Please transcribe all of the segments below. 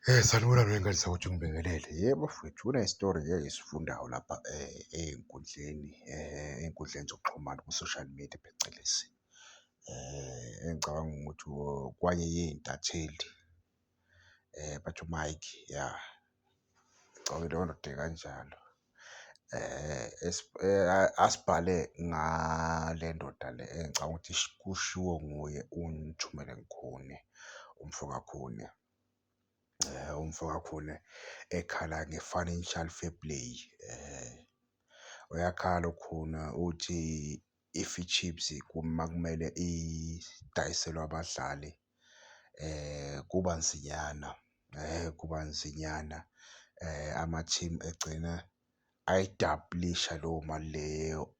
Sanibonani wengane ukuthi ngibingelele. Yebo mfowethu, kune-story engisifundayo lapha ey'nkundleni zokuxhumana ku-social media phecelezi. Engicabanga ukuthi kwayeyey'ntatheli bathi uMike, ya ngicabanga leyo ndoda ekanjalo. Asibhale ngale ndoda le engicabanga ukuthi kushiwo nguye uNthumela Khune, umfokakhune. Umfokakhune ekhala nge-financial fair play. Uyakhala ukhuna uthi if i-Chiefs makumele idayiselwe abadlali kuba nzinyana, kuba nzinyana. Ama-team egcina ayidablisha leyo mali leyo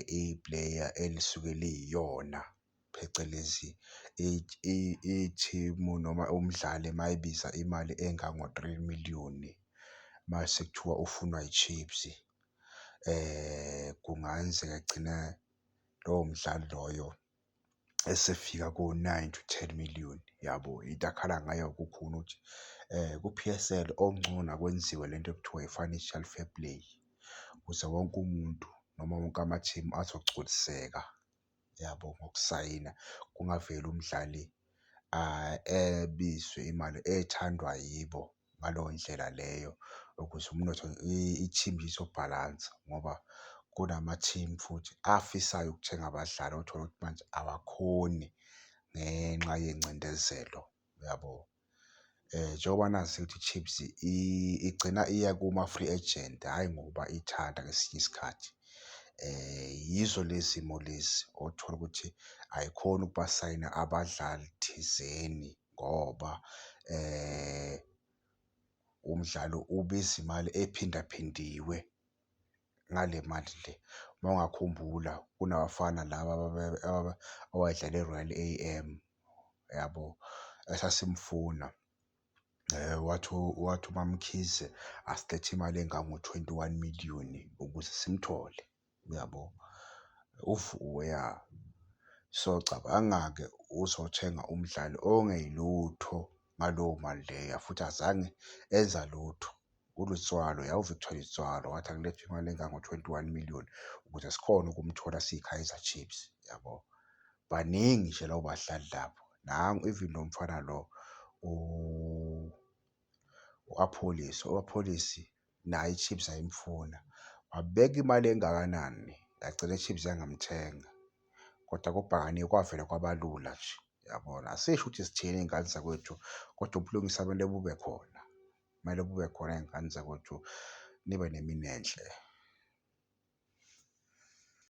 i-player elisuke liyiyona, phecelezi i-team noma umdlali mayibiza imali engango-3 million mase kuthiwa ufunwa i-Chiefs, kungenzeka egcina lowo mdlali loyo esefika ko-9 to 10 million, yabo. Into akhala ngayo-ke ukhuna ukuthi ku-P_S_L okungcono akwenziwe lento ekuthiwa i-financial fair play, ukuze wonke umuntu noma wonke ama-team azogculiseka, yabo, ngokusayina. Kungaveli umdlali ebizwe imali ethandwa yibo ngaleyo ndlela leyo, ukuze umnotho i-team izobhalansa ngoba kunama-team futhi afisayo ukuthenga abadlali othola ukuthi manje awakhoni ngenxa yengcindezelo, yabo. Njengoba nazi ukuthi i-Chiefs igcina iya kuma-free agent, hhayi ngoba ithanda ngesinye isikhathi. Yizo lezi zimo lezi othola ukuthi ayikhoni ukubasayina abadlali thizeni ngoba umdlalo ubiza imali ephindaphindiwe ngale mali le. Uma ungakhumbula kunabafana laba owayedlala e-Royal A_M, yabo, esasimfuna. Wathi uMamkhize asilethe imali engango-21 million ukuze simthole, yabo. Uvuwe, ya. So cabanga-ke uzothenga umdlali ongeyilutho ngalowo mali leya futhi azange enza lutho. Ulutswalo, yawu-Victor Lutswalo wathi akulethwe imali engango-21 million ukuze sikhone ukumthola siyi-Kaizer Chiefs, yabo. Baningi nje labo badlali labo. Nangu even lo mfana lo u-Aphollis, u-Aphollis naye i-Chiefs yayimfuna. Wabeka imali engakanani yagcina i-Chiefs yangamthenga. Kodwa kubhekane kwavela kwabalula nje, yabona. Asisho ukuthi sithini iy'ngane zakwethu, kodwa ubulungisa kumele bube khona. Kumele bube khona iy'ngane zakwethu, nibe nemini enhle.